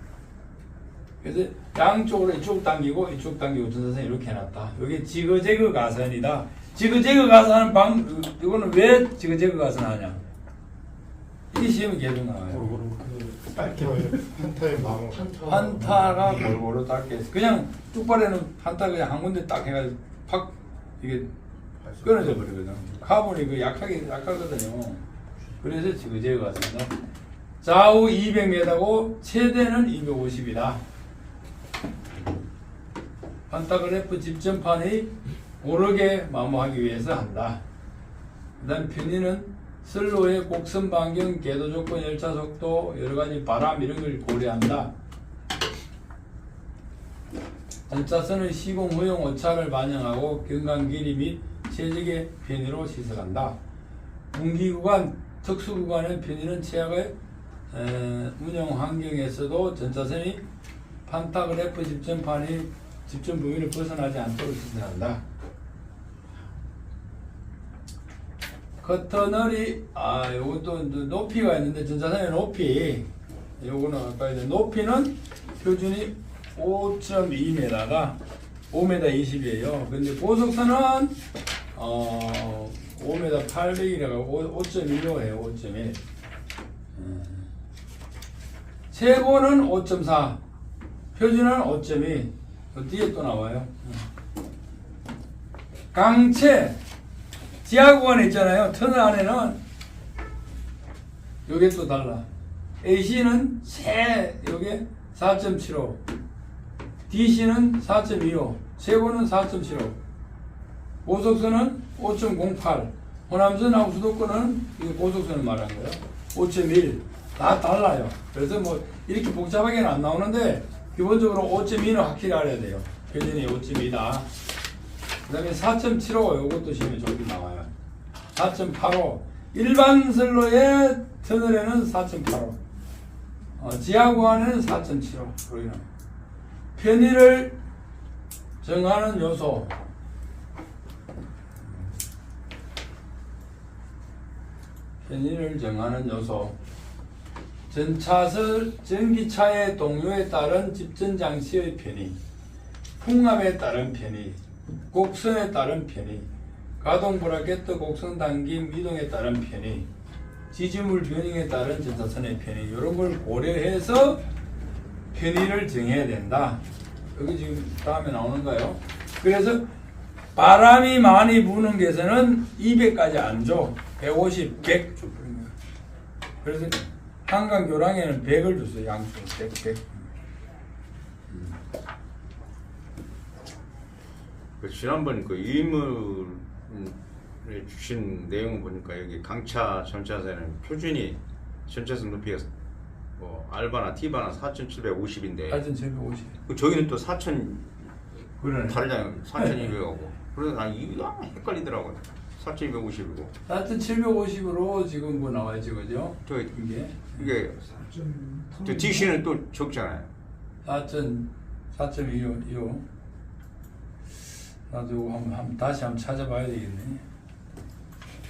그래서 양쪽으로 이쪽 당기고 이쪽 당기고 전차선 이렇게 해놨다. 이게 지그재그 가선이다. 지그재그 가선하는 이거는 왜 지그재그 가선 하냐? 이 시험이 계속 나와요. 판타의 마모. 판타가 골고루 닿게 해서 그냥 쭉발에는 판타 그냥 한 군데 딱 해가지고 팍 이게 끊어져 버리거든. 카본이 그 약하거든요. 그래서 지그재그 같습니다. 좌우 200m고 최대는 250이다. 판타그래프 집전판이 고르게 마모하기 위해서 한다. 그 다음 편의는 선로의 곡선 반경, 궤도 조건, 열차 속도, 여러가지 바람 이런 걸 고려한다. 전차선의 시공 허용 오차를 반영하고 경관 길이 및 최적의 편의로 시설한다. 분기구간, 특수구간의 편의는 최악의 운영 환경에서도 전차선이 판타그래프 집전판이 집전 부위를 벗어나지 않도록 시설한다. 커터널이 요것도 높이가 있는데 전차선의 높이 요거는 아까 이제 높이는 표준이 5.2m가 5m 20이에요. 근데 고속선은 5m 800이라고 5.15예요. 5.1. 최고는 5.4. 표준은 5.2. 뒤에 또 나와요. 강체 지하구간 있잖아요. 터널 안에는 요게 또 달라. AC는 요게 4.75, DC는 4.25, 최고는 4.75, 고속선은 5.08, 호남선하고 수도권은 이거 고속선을 말한 거예요. 5.1 다 달라요. 그래서 뭐 이렇게 복잡하게는 안 나오는데 기본적으로 5.2는 확실히 알아야 돼요. 표준이 5.2다. 그 다음에 4.75 요것도 시험에 저기 나와요. 4.85 일반 선로의 터널에는 4.85 지하구간에는 4.75 그러기는 편의를 정하는 요소 편의를 정하는 요소 전기차의 동요에 따른 집전 장치의 편의, 풍압에 따른 편의, 곡선에 따른 편의, 가동 브라켓 곡선 당김 이동에 따른 편의, 지지물 변형에 따른 전차선의 편의 이런 걸 고려해서 편의를 정해야 된다. 여기 지금 다음에 나오는가요? 그래서 바람이 많이 부는 곳에는 200까지 안 줘. 150, 100 줘. 그래서 한강 교량에는 100을 줬어요. 양쪽 100. 지난번 그 이물에 주신 내용을 보니까 여기 강차 전차선은 표준이 전차선 높이가 뭐 알바나 티바나 4,750인데 4,750. 저기는 또 4,000 그러네. 다르잖아요. 4,200하고 그래서 난 이거 헷갈리더라고요. 4,250이고 4,750으로 지금 뭐 나와야지 그죠? 이게 저 DC는 또 적잖아요. 4.25 나도 이거 한번 다시 한번 찾아봐야 되겠네.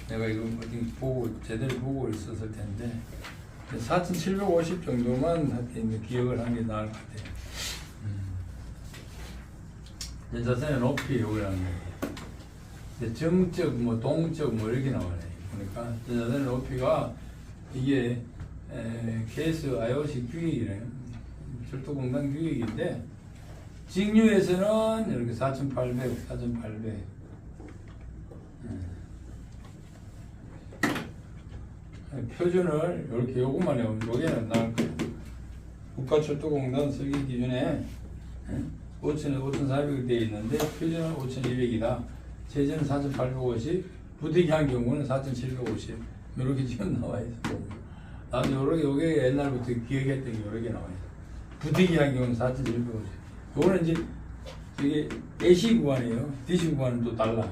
내가 이거 어디 보고 제대로 보고 있었을 텐데 4,750 정도만 기억을 하는 게 나을 것 같아요. 전차선의 높이 요구라는 거예요. 정적, 뭐 동적, 뭐 이렇게 나와요. 그러니까 전차선의 높이가 이게 KS IOC 규격이래요. 철도공단 규격인데 직류에서는 이렇게 4,800, 4,800. 표준을 이렇게 요것만 해요. 요게는 나을 거예요. 국가철도공단 설계 기준에 5,400이 되어 있는데 표준은 5,200이다. 제재는 4,850, 부득이한 경우는 4,750 이렇게 지금 나와 있어. 나도 요게 옛날부터 기억했던 게 요렇게 나와 있어. 부득이한 경우는 4,750. 요거는 이제 이게 AC 구간이에요. DC 구간은 또 달라.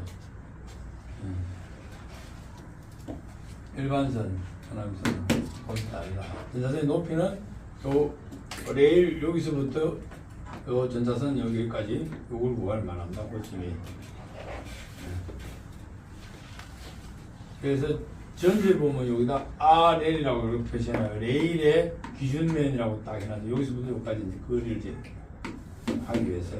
일반선, 호남선 거의 달라. 전차선의 높이는 요 레일 여기서부터 요 전차선 여기까지 요걸 구간을 말한다. 그렇지. 그래서 전제 보면 여기다 A 레일이라고 이렇게 표시해놔요. 레일의 기준면이라고 딱 해놨는데 여기서부터 여기까지 이제 거리를 이제 하기 위해서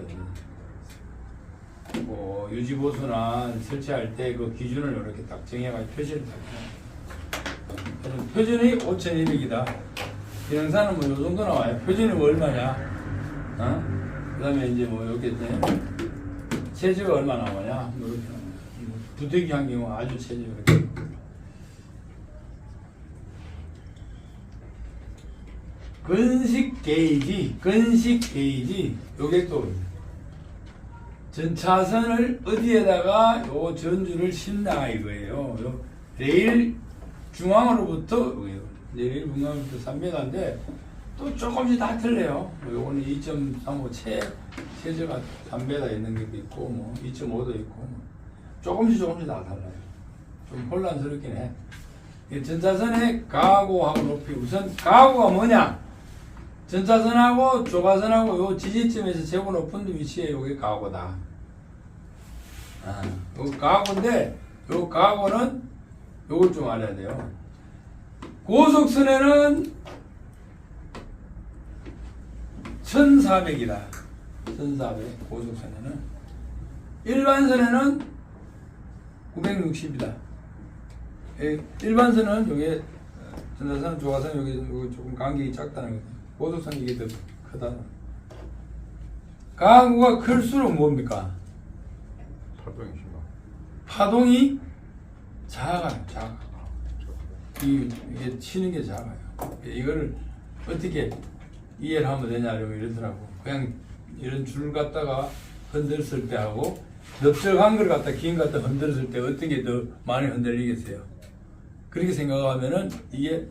뭐 유지보수나 설치할 때 그 기준을 이렇게 딱 정해가지고 표시를 딱 해요. 표준이 5,200이다. 기능사는 뭐 요 정도 나와요. 표준이 뭐 얼마냐? 그 다음에 이제 뭐 여기 체지가 얼마 나오냐? 뭐 이렇게 나와요. 부득이 한 경우 아주 체질적으로 됩니다. 건식 게이지 요게 또 전차선을 어디에다가 요 전주를 심나 이거예요. 요 레일 중앙으로부터 여기요. 레일 중앙으로부터 3m인데 또 조금씩 다 틀려요. 요거는 2.35 최저가 3m 있는 것도 있고 뭐 2.5도 있고 뭐 조금씩 다 달라요. 좀 혼란스럽긴 해. 이 전차선의 가고하고 높이 우선 가고가 뭐냐? 전차선하고 조가선하고 요 지지점에서 제고 높은 위치에 요게 가고다. 요 가고인데 요 가고는 요걸 좀 알아야 돼요. 고속선에는 1400이다. 1400 고속선에는 일반선에는 960이다. 일반선은 요게 전차선, 조가선 여기 조금 간격이 작다는 거죠. 고속선 이게 더 크다. 가구가 클수록 뭡니까? 파동이 작아요. 이게 치는 게 작아요. 이거를 어떻게 이해를 하면 되냐면 이러더라고. 그냥 이런 줄 갖다가 흔들었을 때 하고 넓적한 걸 갖다 긴 걸 갖다 흔들었을 때 어떤 게 더 많이 흔들리겠어요? 그렇게 생각하면은 이게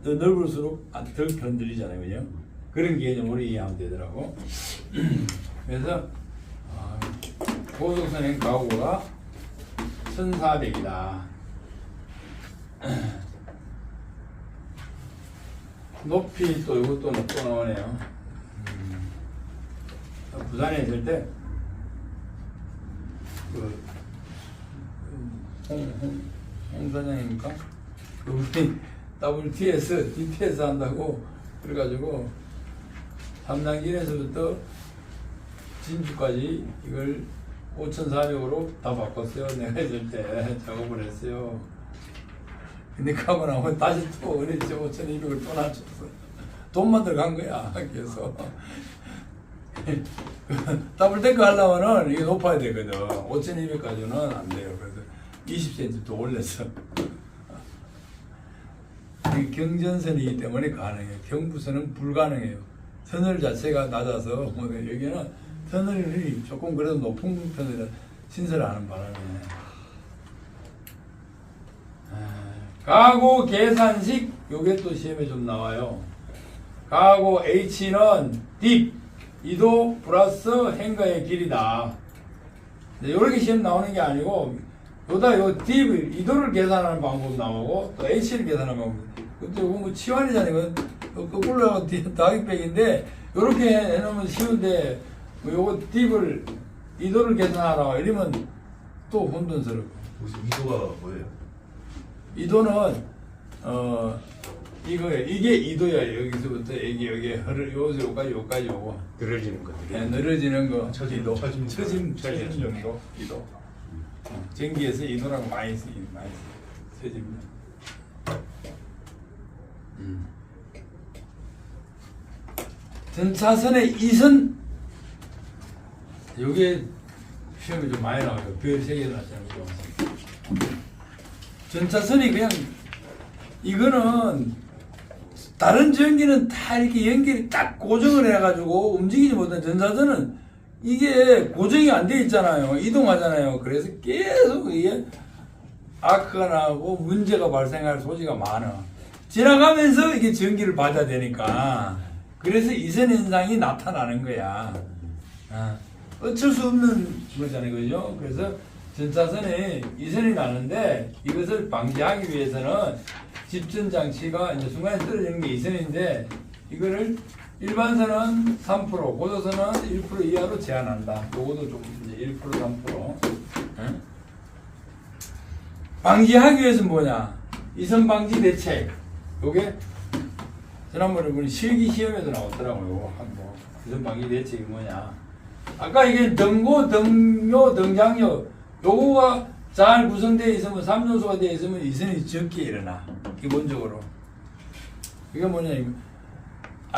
더 넓을수록 덜 흔들리잖아요, 그죠? 그런 개념으로 이해하면 되더라고. 그래서 고속선행 가구가 1400이다. 높이 또 이것도 또 나오네요. 부산에 있을 때 홍 사장입니까? 우리 WTS, DTS 한다고 그래가지고 삼당길에서부터 진주까지 이걸 5,400으로 다 바꿨어요. 내가 있을 때 작업을 했어요. 근데 가고 나면 다시 또 어렸죠. 5,200을 또 낮췄어. 돈만 들어간 거야. 그래서 더블테크 하려면은 이게 높아야 되거든. 5,200까지는 안 돼요. 그래서 20cm 또 올렸어. 이게 경전선이기 때문에 가능해요. 경부선은 불가능해요. 터널 자체가 낮아서 여기는 터널이 조금 그래도 높은 터널이라 신설하는 바람에 가고 계산식 요게 또 시험에 좀 나와요. 가고 H는 딥 이도 플러스 행거의 길이다. 이렇게 시험 나오는 게 아니고 요다 요 딥 이도를 계산하는 방법 나오고 또 H를 계산하는 방법. 근데 이거 뭐 치환이잖아요. 거꾸로 더하기백인데 요렇게 해놓으면 쉬운데 뭐 요거 딥을 이도를 계산하라 이러면 또 혼돈스럽고. 무슨 이도가 뭐예요? 이도는 이거예요. 이게 이도야. 여기서부터 여기 여기까지 오고 늘어지는 거. 네, 늘어지는 거 처짐, 처짐 정도 이도. 전기에서 이도라고 많이 쓰긴 많이 써요. 처짐. 전차선의 이선 요게 시험에 좀 많이 나와요. 별 3개 나왔잖아요. 전차선이 그냥 이거는 다른 전기는 다 이렇게 연결이 딱 고정을 해가지고 움직이지 못한 전차선은 이게 고정이 안 돼 있잖아요. 이동하잖아요. 그래서 계속 이게 아크가 나고 문제가 발생할 소지가 많아. 지나가면서 이게 전기를 받아야 되니까 그래서 이선 현상이 나타나는 거야. 어쩔 수 없는 거잖아요. 그죠? 그래서 전차선에 이선이 나는데 이것을 방지하기 위해서는 집전 장치가 이제 중간에 떨어지는 게 이선인데 이거를 일반선은 3%, 고도선은 1% 이하로 제한한다. 요것도 좀 이제 1%, 3%. 응? 방지하기 위해서는 뭐냐? 이선 방지 대책. 요게 지난번에 보니 실기 시험에도 나왔더라고요. 한번 이선 방지 대책이 뭐냐? 아까 이게 등고, 등요, 등장요 요거가 잘 구성되어 있으면 3요소가 되어 있으면 이선이 적게 일어나. 기본적으로. 이게 뭐냐?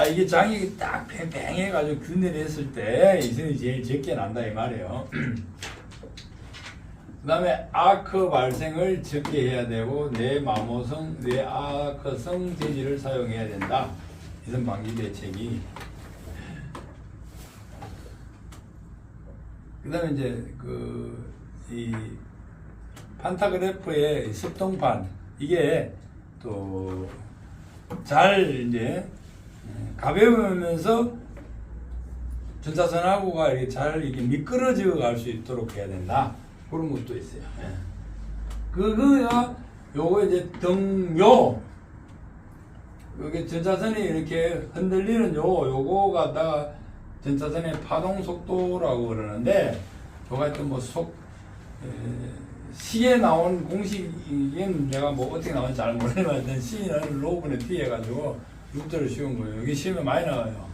이게 장이 딱 팽팽해가지고 균열을 했을 때 이선이 제일 적게 난다 이 말이에요. 그 다음에 아크 발생을 적게 해야 되고 뇌마모성, 뇌아크성 제지를 사용해야 된다. 이런 방지 대책이. 그 다음에 이제 이 판타그래프의 습동판 이게 또 잘 이제 가벼우면서 전차선하고가 이렇게 잘 이렇게 미끄러져 갈 수 있도록 해야 된다. 그런 것도 있어요. 예. 그거야 요거 이제 등요 여기 전차선이 이렇게 흔들리는 요거 갖다가 전차선의 파동 속도라고 그러는데 요거 하여튼 뭐 시에 나온 공식인 내가 뭐 어떻게 나오는지 잘 모르지만 하여튼 C는 로분의 T 해가지고 루트를 씌운 거예요. 여기 시험에 많이 나와요.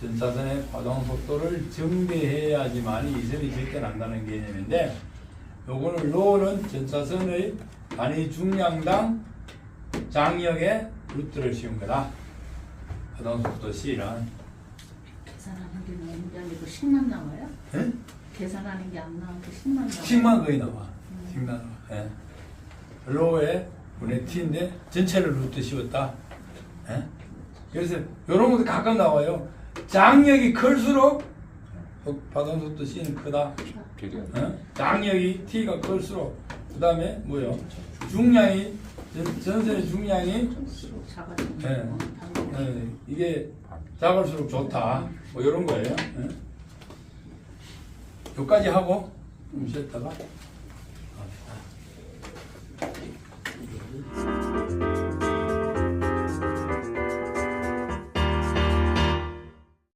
전차선의 파동 속도를 증대해야지만 이선이 적게 난다는 개념인데 요거는 로는 전차선의 단위 중량당 장력의 루트를 씌운 거다. 파동 속도 C는. 계산하는 게 나오는 게 아니고 10만 나와요? 예? 계산하는 게 안 나오고 10만 나와요? 10만 거의 나와. 10만 나와. 예. 로에 분의 T인데 전체를 루트 씌웠다. 예? 그래서 이런 것도 가끔 나와요. 장력이 클수록 파동 속도 C는 크다. 예? 장력이 T가 클수록 그 다음에 뭐요? 중량이 전선의 중량이 클수록 작아지는 예. 거. 예. 이게 작을수록 좋다. 뭐 이런 거예요. 예? 여기까지 하고 좀 쉬었다가